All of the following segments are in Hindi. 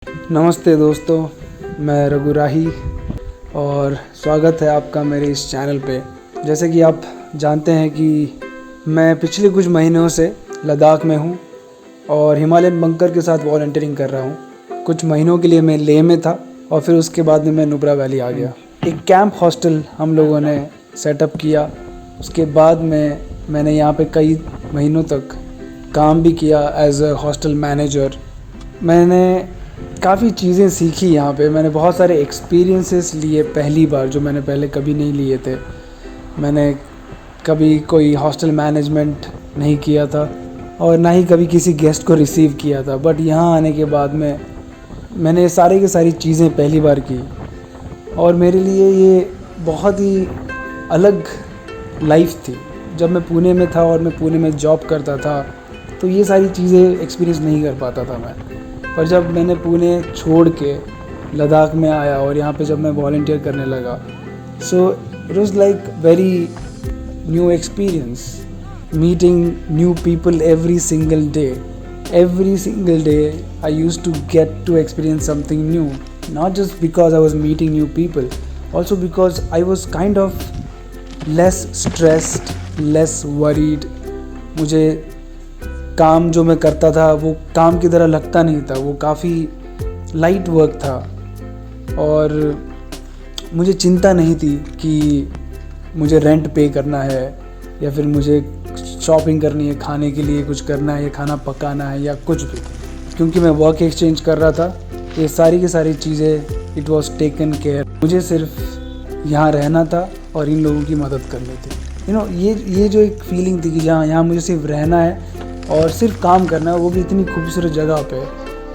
नमस्ते दोस्तों, मैं रघु राही और स्वागत है आपका मेरे इस चैनल पे। जैसे कि आप जानते हैं कि मैं पिछले कुछ महीनों से लद्दाख में हूँ और हिमालयन बंकर के साथ वॉलंटियरिंग कर रहा हूँ। कुछ महीनों के लिए मैं लेह में था और फिर उसके बाद में मैं नुब्रा वैली आ गया। एक कैंप हॉस्टल हम लोगों ने सेटअप किया। उसके बाद में मैंने यहाँ पे कई महीनों तक काम भी किया एज अ हॉस्टल मैनेजर। मैंने काफ़ी चीज़ें सीखी यहाँ पे। मैंने बहुत सारे एक्सपीरियंसेस लिए पहली बार, जो मैंने पहले कभी नहीं लिए थे। मैंने कभी कोई हॉस्टल मैनेजमेंट नहीं किया था और ना ही कभी किसी गेस्ट को रिसीव किया था। बट यहाँ आने के बाद में मैंने सारी की सारी चीज़ें पहली बार की और मेरे लिए ये बहुत ही अलग लाइफ थी। जब मैं पुणे में था और मैं पुणे में जॉब करता था तो ये सारी चीज़ें एक्सपीरियंस नहीं कर पाता था मैं। पर जब मैंने पुणे छोड़ के लद्दाख में आया और यहाँ पे जब मैं वॉलंटियर करने लगा, so it was like very new experience, meeting new people every single day I used to get to experience something new, not just because I was meeting new people, also because I was kind of less stressed, less worried. मुझे काम जो मैं करता था वो काम की तरह लगता नहीं था, वो काफ़ी लाइट वर्क था और मुझे चिंता नहीं थी कि मुझे रेंट पे करना है या फिर मुझे शॉपिंग करनी है, खाने के लिए कुछ करना है या खाना पकाना है या कुछ भी। क्योंकि मैं वर्क एक्सचेंज कर रहा था, ये सारी की सारी चीज़ें इट वाज टेकन केयर। मुझे सिर्फ यहाँ रहना था और इन लोगों की मदद करनी थी। ये जो एक फीलिंग थी कि यहाँ मुझे सिर्फ रहना है और सिर्फ काम करना है, वो भी इतनी खूबसूरत जगह पे।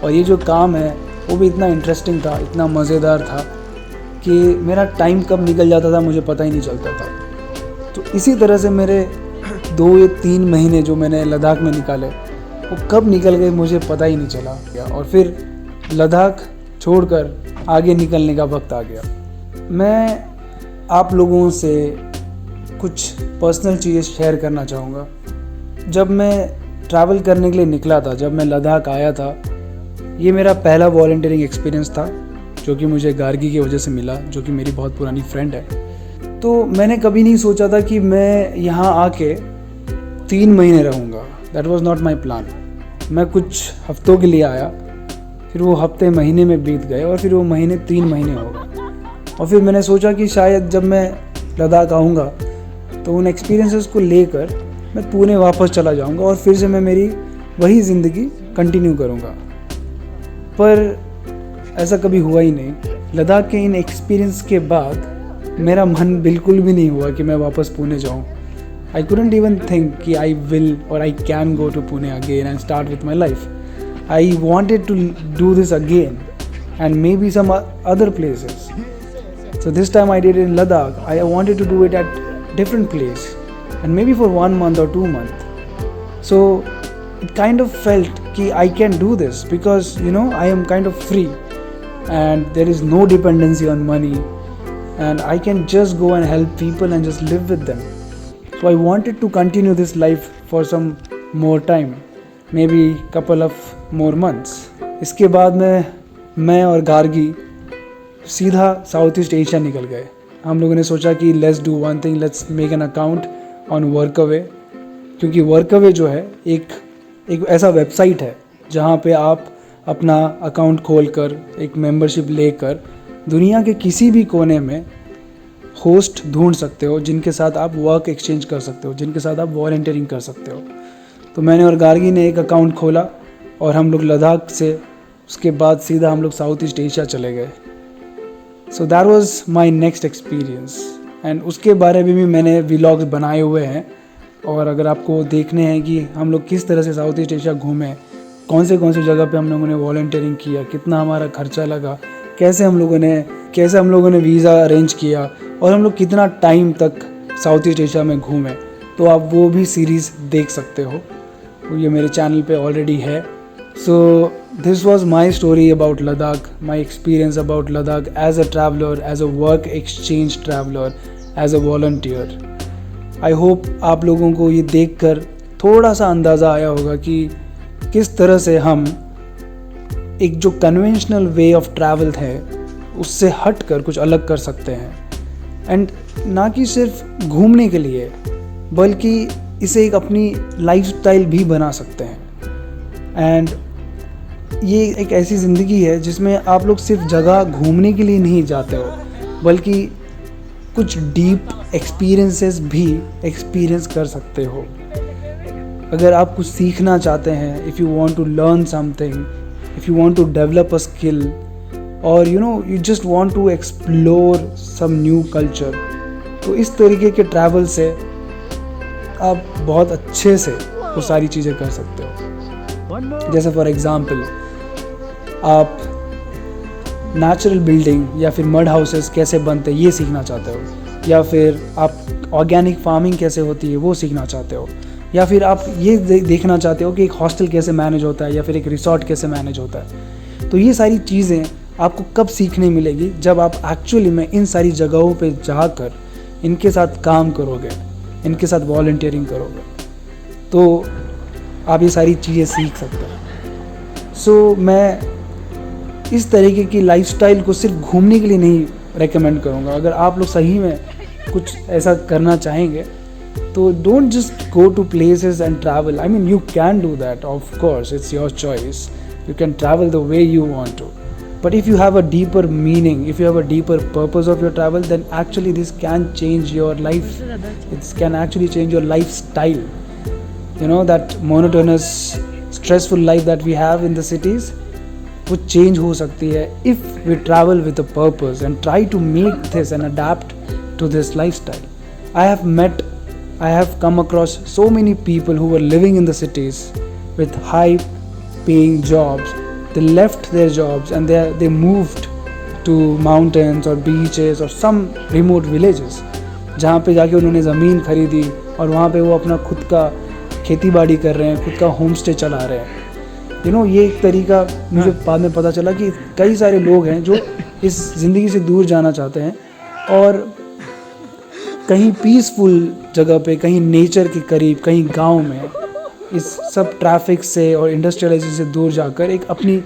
और ये जो काम है वो भी इतना इंटरेस्टिंग था, इतना मज़ेदार था कि मेरा टाइम कब निकल जाता था मुझे पता ही नहीं चलता था। तो इसी तरह से मेरे 2 या 3 महीने जो मैंने लद्दाख में निकाले वो कब निकल गए मुझे पता ही नहीं चला। और फिर लद्दाख छोड़कर आगे निकलने का वक्त आ गया। मैं आप लोगों से कुछ पर्सनल चीज़ें शेयर करना चाहूँगा। जब मैं ट्रैवल करने के लिए निकला था, जब मैं लद्दाख आया था, ये मेरा पहला वॉलंटियरिंग एक्सपीरियंस था जो कि मुझे गार्गी की वजह से मिला, जो कि मेरी बहुत पुरानी फ्रेंड है। तो मैंने कभी नहीं सोचा था कि मैं यहाँ आके 3 महीने रहूँगा। That was not my plan. मैं कुछ हफ्तों के लिए आया, फिर वो हफ्ते महीने में बीत गए और फिर वो महीने 3 महीने हो गए। और फिर मैंने सोचा कि शायद जब मैं लद्दाख आऊँगा तो उन एक्सपीरियंसेस को लेकर मैं पुणे वापस चला जाऊंगा और फिर से मैं मेरी वही ज़िंदगी कंटिन्यू करूंगा। पर ऐसा कभी हुआ ही नहीं। लद्दाख के इन एक्सपीरियंस के बाद मेरा मन बिल्कुल भी नहीं हुआ कि मैं वापस पुणे जाऊं। आई कुडंट इवन थिंक कि आई विल और I can go to Pune again and start with my life. I wanted to do this again and maybe some other places. So this time I did in Ladakh. I wanted to do it at different place and maybe for 1 month or 2 months. So it kind of felt कि I can do this because I am kind of free and there is no dependency on money and I can just go and help people and just live with them. So I wanted to continue this life for some more time, maybe couple of more months. इसके बाद में मैं और गार्गी सीधा साउथ ईस्ट एशिया निकल गए। हम लोगों ने सोचा कि let's do one thing, let's make an account on Workaway. क्योंकि वर्कअवे जो है एक ऐसा वेबसाइट है जहाँ पे आप अपना अकाउंट खोलकर एक मेंबरशिप लेकर दुनिया के किसी भी कोने में होस्ट ढूंढ सकते हो जिनके साथ आप वर्क एक्सचेंज कर सकते हो, जिनके साथ आप वॉलंटियरिंग कर सकते हो। तो मैंने और गार्गी ने एक अकाउंट खोला और हम लोग लद्दाख से उसके बाद सीधा हम लोग साउथ ईस्ट एशिया चले गए। So that was my next experience and उसके बारे में भी मैंने व्लॉग्स बनाए हुए हैं। और अगर आपको देखने हैं कि हम लोग किस तरह से साउथ ईस्ट एशिया घूमे, कौन से जगह पे हम लोगों ने वॉलंटियरिंग किया, कितना हमारा खर्चा लगा, कैसे हम लोगों ने वीज़ा अरेंज किया और हम लोग कितना टाइम तक साउथ ईस्ट एशिया में घूमे, तो आप वो भी सीरीज़ देख सकते हो। ये मेरे चैनल पे ऑलरेडी है। So this was my story about Ladakh, my experience about Ladakh as a traveler, as a work exchange traveler, as a volunteer. I hope आप लोगों को ये देखकर थोड़ा सा अंदाज़ा आया होगा कि किस तरह से हम एक जो कन्वेंशनल वे ऑफ ट्रैवल है उससे हट कर कुछ अलग कर सकते हैं, एंड ना कि सिर्फ घूमने के लिए बल्कि इसे एक अपनी लाइफस्टाइल भी बना सकते हैं। एंड ये एक ऐसी ज़िंदगी है जिसमें आप लोग सिर्फ जगह घूमने के लिए नहीं जाते हो बल्कि कुछ डीप एक्सपीरियंसेस भी एक्सपीरियंस कर सकते हो। अगर आप कुछ सीखना चाहते हैं, if you want to learn something, if you want to develop a skill, और you just want to explore some new culture, तो इस तरीके के ट्रैवल से आप बहुत अच्छे से वो सारी चीज़ें कर सकते हो। जैसे फॉर एग्ज़ाम्पल, आप नेचुरल बिल्डिंग या फिर मड हाउसेस कैसे बनते हैं ये सीखना चाहते हो, या फिर आप ऑर्गेनिक फार्मिंग कैसे होती है वो सीखना चाहते हो, या फिर आप ये देखना चाहते हो कि एक हॉस्टल कैसे मैनेज होता है या फिर एक रिसोर्ट कैसे मैनेज होता है। तो ये सारी चीज़ें आपको कब सीखने मिलेगी? जब आप एक्चुअली में इन सारी जगहों पे जाकर इनके साथ काम करोगे, इनके साथ वॉलंटियरिंग करोगे, तो आप ये सारी चीज़ें सीख सकते हो। सो मैं इस तरीके की लाइफस्टाइल को सिर्फ घूमने के लिए नहीं रेकमेंड करूँगा। अगर आप लोग सही में कुछ ऐसा करना चाहेंगे तो don't just go to places and travel. I mean, you can do that, of course, it's your choice, you can travel the way you want to, but if you have a deeper meaning, if you have a deeper purpose of your travel, then actually this can change your life. It can actually change your lifestyle. You know, that monotonous stressful life that we have in the cities, वो change हो सकती है if we travel with a purpose and try to make this and adapt to this lifestyle. I have come across so many people who were living in the cities with high paying jobs. They left their jobs and they moved to mountains or beaches or some remote villages, जहाँ पे जाके उन्होंने ज़मीन खरीदी और वहाँ पे वो अपना खुद का खेती बाड़ी कर रहे हैं, खुद का होम स्टे चला रहे हैं। You know, ये एक तरीका मुझे बाद में पता चला कि कई सारे लोग हैं जो इस ज़िंदगी से दूर जाना चाहते हैं और कहीं पीसफुल जगह पे, कहीं नेचर के करीब, कहीं गांव में, इस सब ट्रैफिक से और इंडस्ट्रियलाइजेशन से दूर जाकर एक अपनी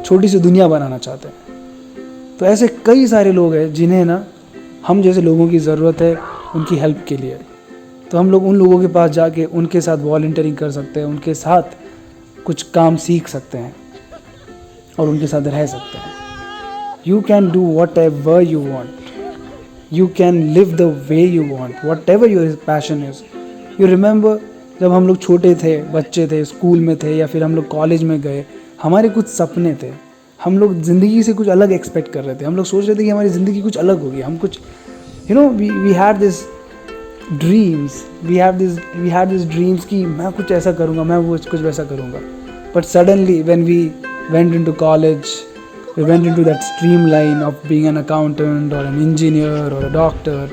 छोटी सी दुनिया बनाना चाहते हैं। तो ऐसे कई सारे लोग हैं जिन्हें ना हम जैसे लोगों की ज़रूरत है उनकी हेल्प के लिए। तो हम लोग उन लोगों के पास जाके उनके साथ वॉलंटियरिंग कर सकते हैं, उनके साथ कुछ काम सीख सकते हैं और उनके साथ रह सकते हैं। You can do what ever you want, you can live the way you want, what ever your passion is. You remember, जब हम लोग छोटे थे, बच्चे थे, स्कूल में थे या फिर हम लोग कॉलेज में गए, हमारे कुछ सपने थे, हम लोग ज़िंदगी से कुछ अलग एक्सपेक्ट कर रहे थे, हम लोग सोच रहे थे कि हमारी ज़िंदगी कुछ अलग होगी, हम कुछ we had this dreams, we had this dreams कि मैं कुछ ऐसा करूँगा, मैं वो कुछ वैसा करूँगा। But suddenly when we went into college, we went into that stream line of being an accountant और एन इंजीनियर और अ डॉक्टर,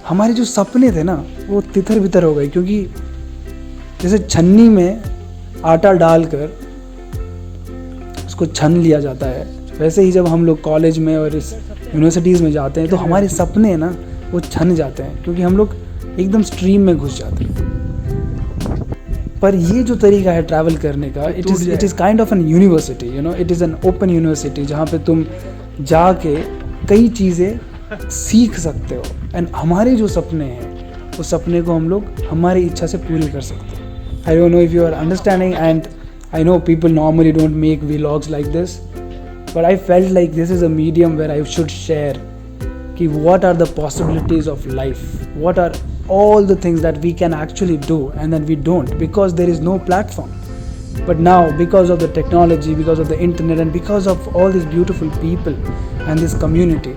हमारे जो सपने थे ना वो तितर बितर हो गए। क्योंकि जैसे छन्नी में आटा डालकर उसको छन लिया जाता है, वैसे ही जब हम लोग कॉलेज में और इस यूनिवर्सिटीज़ में जाते हैं तो हमारे सपने ना वो छन जाते हैं, क्योंकि हम लोग एकदम स्ट्रीम में घुस जाते हैं। पर ये जो तरीका है ट्रैवल करने का, it is kind of an university, it is an open university जहाँ पे तुम जाके कई चीज़ें सीख सकते हो। एंड हमारे जो सपने हैं उस सपने को हम लोग हमारी इच्छा से पूरी कर सकते हैं। I don't know if you are understanding, and I know people normally don't make vlogs like this, but I felt like this is a medium where I should share कि what are the possibilities of life, what are all the things that we can actually do and that we don't, because there is no platform. But now, because of the technology, because of the internet, and because of all these beautiful people and this community,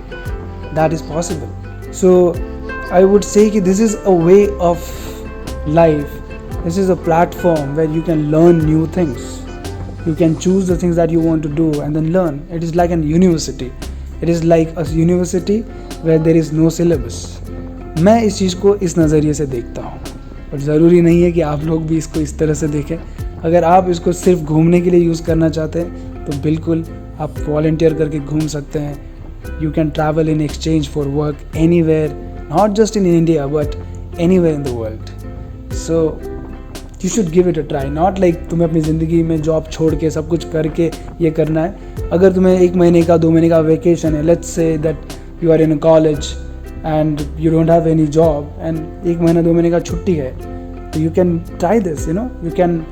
that is possible. So I would say that this is a way of life. This is a platform where you can learn new things. You can choose the things that you want to do and then learn. It is like an university. It is like a university where there is no syllabus. मैं इस चीज़ को इस नज़रिए से देखता हूँ, और ज़रूरी नहीं है कि आप लोग भी इसको इस तरह से देखें। अगर आप इसको सिर्फ घूमने के लिए यूज़ करना चाहते हैं तो बिल्कुल आप वॉलंटियर करके घूम सकते हैं। You can travel in exchange for work anywhere, not just in India but anywhere in the world. So you should give it a try. Not like तुम्हें अपनी ज़िंदगी में जॉब छोड़ के सब कुछ करके ये करना है. अगर तुम्हें 1 महीने का 2 महीने का वेकेशन है, let's say that you are in a college and you don't have any job and 1 महीना 2 महीने का छुट्टी है, तो you can try this. You can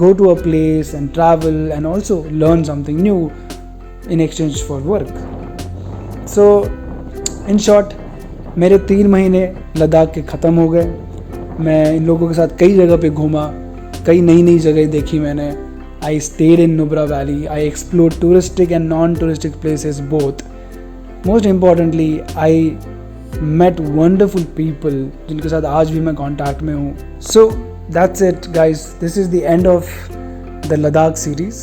go to a place and travel and also learn something new in exchange for work. So in short, मेरे 3 महीने लद्दाख के ख़त्म हो गए. मैं इन लोगों के साथ कई जगह पे घूमा, कई नई नई जगह देखी मैंने. I stayed in Nubra Valley. I explored touristic and non-touristic places both. Most importantly, I met wonderful people जिनके साथ आज भी मैं कांटेक्ट में हूँ. So that's it guys, this is the end of the Ladakh series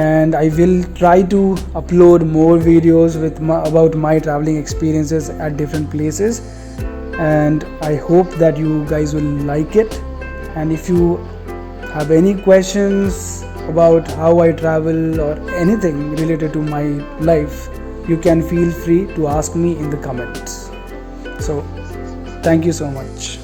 and I will try to upload more videos about my traveling experiences at different places, and I hope that you guys will like it. And if you have any questions about how I travel or anything related to my life, you can feel free to ask me in the comments. So thank you so much.